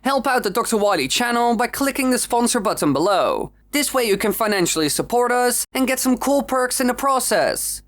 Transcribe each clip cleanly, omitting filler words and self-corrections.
help out the Dr.Wily channel by clicking the sponsor button below. This way you can financially support us and get some cool perks in the process.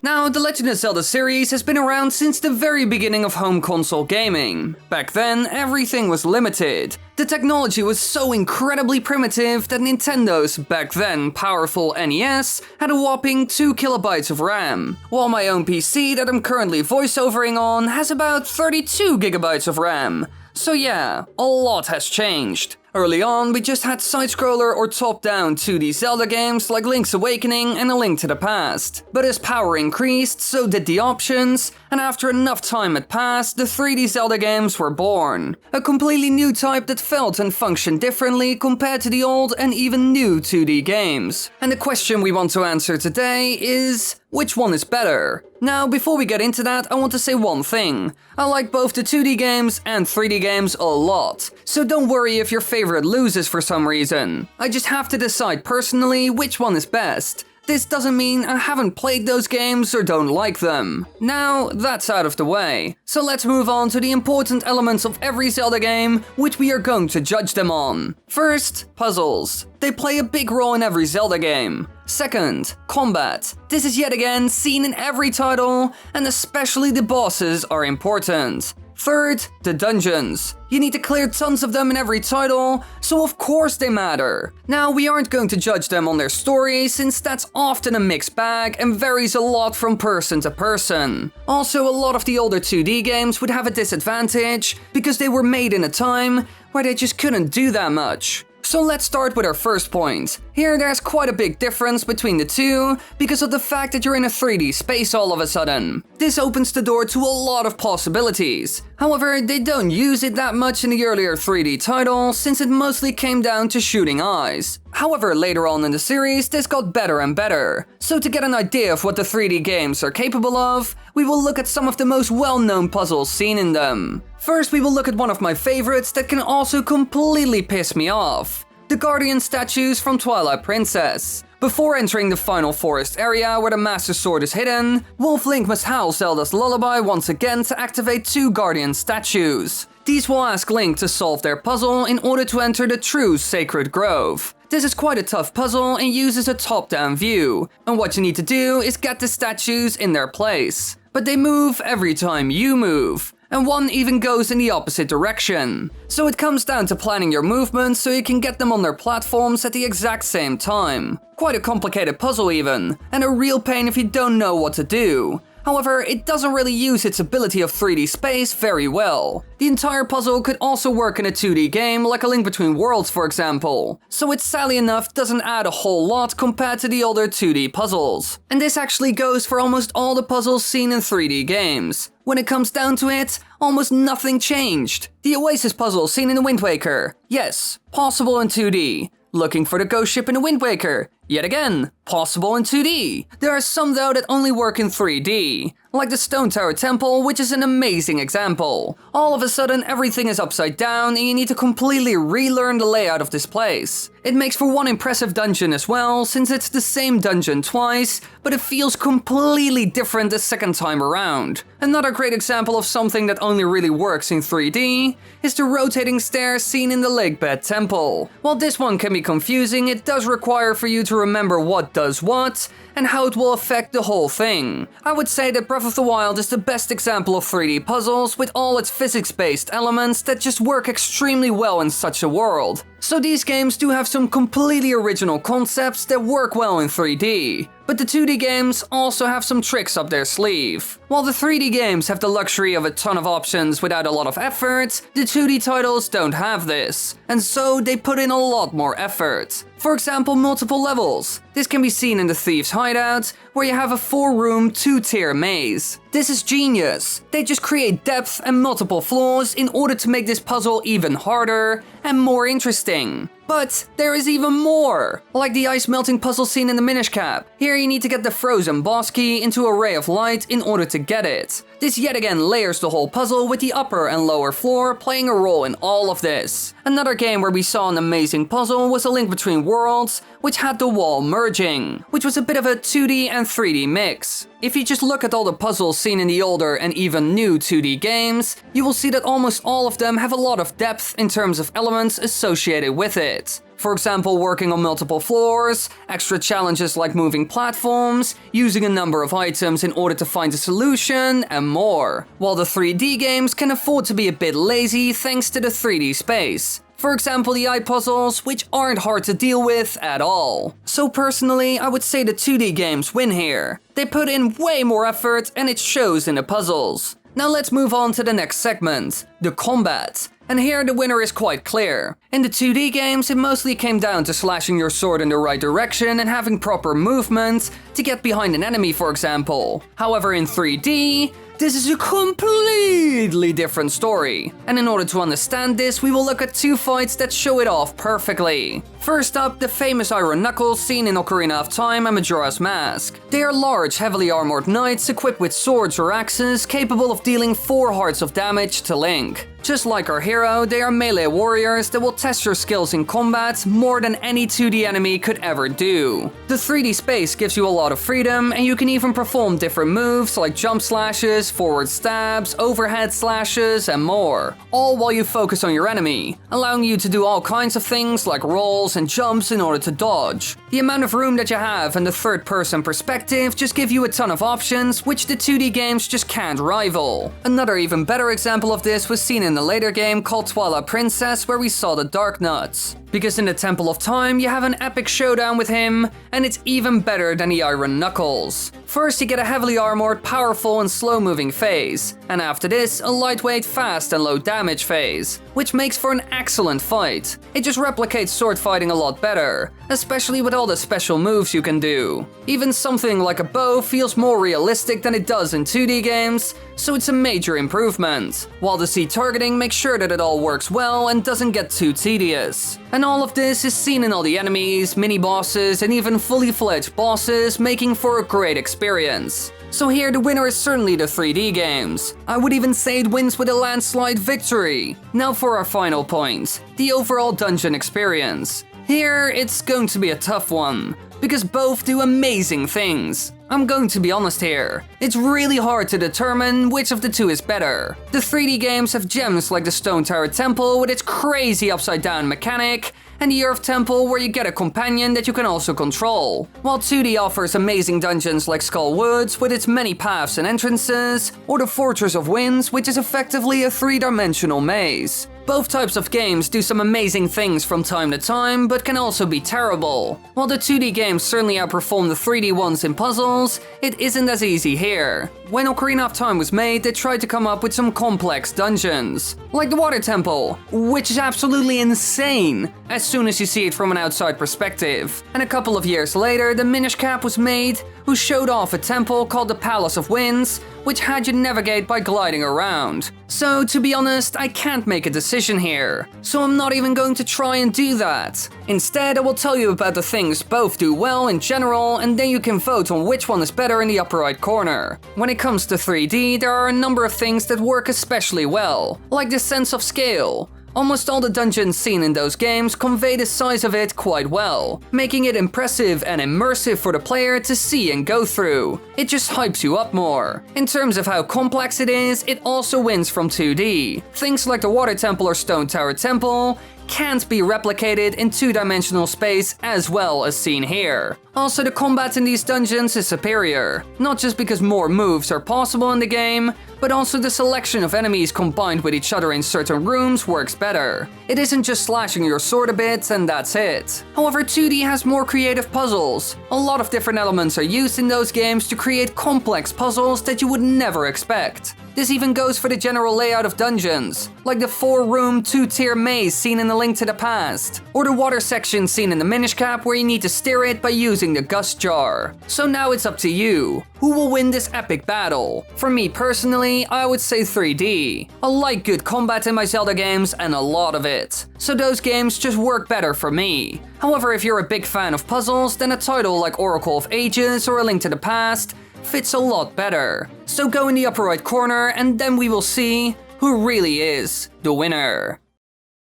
Now, the Legend of Zelda series has been around since the very beginning of home console gaming. Back then, everything was limited. The technology was so incredibly primitive that Nintendo's, back then powerful NES, had a whopping 2 kilobytes of RAM, while my own PC that I'm currently voiceovering on has about 32 gigabytes of RAM. So yeah, a lot has changed. Early on, we just had side-scroller or top-down 2D Zelda games like Link's Awakening and A Link to the Past. But as power increased, so did the options, and after enough time had passed, the 3D Zelda games were born. A completely new type that felt and functioned differently compared to the old and even new 2D games. And the question we want to answer today is, which one is better? Now, before we get into that, I want to say one thing. I like both the 2D games and 3D games a lot, so don't worry if your favorite loses for some reason. I just have to decide personally which one is best. This doesn't mean I haven't played those games or don't like them. Now, that's out of the way. So let's move on to the important elements of every Zelda game, which we are going to judge them on. First, puzzles. They play a big role in every Zelda game. Second, combat. This is yet again seen in every title, and especially the bosses are important. Third, the dungeons. You need to clear tons of them in every title, so of course they matter. Now, we aren't going to judge them on their story, since that's often a mixed bag and varies a lot from person to person. Also, a lot of the older 2D games would have a disadvantage, because they were made in a time where they just couldn't do that much. So let's start with our first point. Here there's quite a big difference between the two because of the fact that you're in a 3D space all of a sudden. This opens the door to a lot of possibilities. However, they don't use it that much in the earlier 3D titles since it mostly came down to shooting eyes. However, later on in the series, this got better and better. So to get an idea of what the 3D games are capable of, we will look at some of the most well-known puzzles seen in them. First, we will look at one of my favorites that can also completely piss me off. The Guardian statues from Twilight Princess. Before entering the final forest area where the Master Sword is hidden, Wolf Link must howl Zelda's lullaby once again to activate 2 Guardian statues. These will ask Link to solve their puzzle in order to enter the true Sacred Grove. This is quite a tough puzzle and uses a top-down view, and what you need to do is get the statues in their place. But they move every time you move, and one even goes in the opposite direction. So it comes down to planning your movements so you can get them on their platforms at the exact same time. Quite a complicated puzzle even, and a real pain if you don't know what to do. However, it doesn't really use its ability of 3D space very well. The entire puzzle could also work in a 2D game like A Link Between Worlds, for example, so it sadly enough doesn't add a whole lot compared to the older 2D puzzles. And this actually goes for almost all the puzzles seen in 3D games. When it comes down to it, almost nothing changed. The Oasis puzzle seen in the Wind Waker, yes, possible in 2D. Looking for the ghost ship in the Wind Waker, yet again, possible in 2D. There are some though that only work in 3D, like the Stone Tower Temple, which is an amazing example. All of a sudden everything is upside down and you need to completely relearn the layout of this place. It makes for one impressive dungeon as well, since it's the same dungeon twice, but it feels completely different the second time around. Another great example of something that only really works in 3D is the rotating stairs seen in the Lakebed Temple. While this one can be confusing, it does require for you to remember what does what and how it will affect the whole thing. I would say that Breath of the Wild is the best example of 3D puzzles with all its physics-based elements that just work extremely well in such a world. So these games do have some completely original concepts that work well in 3D. But the 2D games also have some tricks up their sleeve. While the 3D games have the luxury of a ton of options without a lot of effort, the 2D titles don't have this, and so they put in a lot more effort. For example, multiple levels. This can be seen in the Thief's Hideout, where you have a 4-room, 2-tier maze. This is genius. They just create depth and multiple floors in order to make this puzzle even harder and more interesting. But there is even more! Like the ice melting puzzle scene in the Minish Cap. Here you need to get the frozen boss key into a ray of light in order to get it. This yet again layers the whole puzzle, with the upper and lower floor playing a role in all of this. Another game where we saw an amazing puzzle was A Link Between Worlds, which had the wall merging, which was a bit of a 2D and 3D mix. If you just look at all the puzzles seen in the older and even new 2D games, you will see that almost all of them have a lot of depth in terms of elements associated with it. For example, working on multiple floors, extra challenges like moving platforms, using a number of items in order to find a solution, and more. While the 3D games can afford to be a bit lazy thanks to the 3D space. For example, the eye puzzles, which aren't hard to deal with at all. So personally, I would say the 2D games win here. They put in way more effort and it shows in the puzzles. Now let's move on to the next segment, the combat. And here the winner is quite clear. In the 2D games, it mostly came down to slashing your sword in the right direction and having proper movement to get behind an enemy, for example. However, in 3D, this is a completely different story. And in order to understand this, we will look at two fights that show it off perfectly. First up, the famous Iron Knuckles seen in Ocarina of Time and Majora's Mask. They are large, heavily armored knights equipped with swords or axes capable of dealing 4 hearts of damage to Link. Just like our hero, they are melee warriors that will test your skills in combat more than any 2D enemy could ever do. The 3D space gives you a lot of freedom, and you can even perform different moves like jump slashes, forward stabs, overhead slashes, and more. All while you focus on your enemy, allowing you to do all kinds of things like rolls and jumps in order to dodge. The amount of room that you have and the third-person perspective just give you a ton of options, which the 2D games just can't rival. Another even better example of this was seen in the later game called Twilight Princess, where we saw the Dark Nuts. Because in the Temple of Time, you have an epic showdown with him, and it's even better than the Iron Knuckles. First, you get a heavily armored, powerful and slow-moving phase, and after this, a lightweight, fast and low damage phase, which makes for an excellent fight. It just replicates sword fighting a lot better, especially with all the special moves you can do. Even something like a bow feels more realistic than it does in 2D games, so it's a major improvement. While the C targeting makes sure that it all works well and doesn't get too tedious. And all of this is seen in all the enemies, mini-bosses, and even fully fledged bosses, making for a great experience. So here the winner is certainly the 3D games. I would even say it wins with a landslide victory. Now for our final point, the overall dungeon experience. Here it's going to be a tough one, because both do amazing things. I'm going to be honest here. It's really hard to determine which of the two is better. The 3D games have gems like the Stone Tower Temple with its crazy upside down mechanic, and the Earth Temple where you get a companion that you can also control. While 2D offers amazing dungeons like Skull Woods with its many paths and entrances, or the Fortress of Winds, which is effectively a 3-dimensional maze. Both types of games do some amazing things from time to time, but can also be terrible. While the 2D games certainly outperform the 3D ones in puzzles, it isn't as easy here. When Ocarina of Time was made, they tried to come up with some complex dungeons, like the Water Temple, which is absolutely insane as soon as you see it from an outside perspective. And a couple of years later, the Minish Cap was made, who showed off a temple called the Palace of Winds, which had you navigate by gliding around. So to be honest, I can't make a decision here, so I'm not even going to try and do that. Instead, I will tell you about the things both do well in general, and then you can vote on which one is better in the upper right corner. When it comes to 3D, there are a number of things that work especially well, like the sense of scale. Almost all the dungeons seen in those games convey the size of it quite well, making it impressive and immersive for the player to see and go through. It just hypes you up more. In terms of how complex it is, it also wins from 2D. Things like the Water Temple or Stone Tower Temple can't be replicated in 2-dimensional space as well as seen here. Also, the combat in these dungeons is superior, not just because more moves are possible in the game, but also the selection of enemies combined with each other in certain rooms works better. It isn't just slashing your sword a bit and that's it. However, 2D has more creative puzzles. A lot of different elements are used in those games to create complex puzzles that you would never expect. This even goes for the general layout of dungeons, like the 4-room, 2-tier maze seen in A Link to the Past, or the water section seen in the Minish Cap where you need to steer it by using the Gust Jar. So now it's up to you. Who will win this epic battle? For me personally, I would say 3D. I like good combat in my Zelda games, and a lot of it. So those games just work better for me. However, if you're a big fan of puzzles, then a title like Oracle of Ages or A Link to the Past fits a lot better. So go in the upper right corner and then we will see who really is the winner.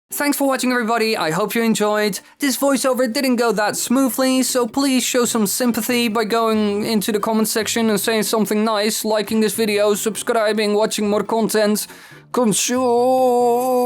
Thanks for watching everybody, I hope you enjoyed. This voiceover didn't go that smoothly, so please show some sympathy by going into the comment section and saying something nice, liking this video, subscribing, watching more content. Consume!